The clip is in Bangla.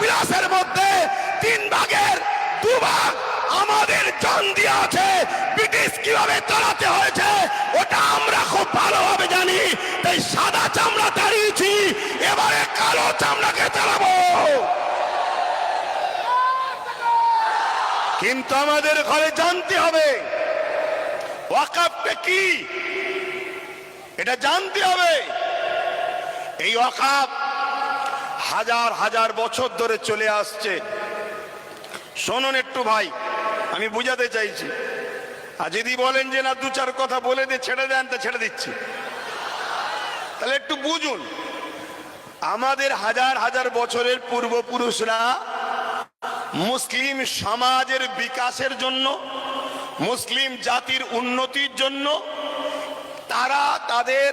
প্লাসের মধ্যে 3 ভাগের 2 ভাগ আমাদের জান দিয়ে আছে। ব্রিটিশ কিভাবে তাড়াতে হয়েছে ওটা আমরা খুব ভালোভাবে জানি, তাই সাদা চামড়া তাড়িয়েছি, এবারে কালো চামড়াকে তাড়াবো। কিন্তু আমাদের ঘরে জানতে হবে ওয়াকাফটা কি, এটা জানতে হবে। এই ওয়াকাফ হাজার হাজার বছর ধরে চলে আসছে। শুনুন একটু ভাই, আমি বুঝাতে চাইছি, আর যদি বলেন যে না 2-4 কথা বলে দিয়ে ছেড়ে দেন, তা ছেড়ে দিচ্ছি, তাহলে একটু বুঝুন। আমাদের হাজার হাজার বছরের পূর্বপুরুষরা মুসলিম সমাজের বিকাশের জন্য, মুসলিম জাতির উন্নতির জন্য তারা তাদের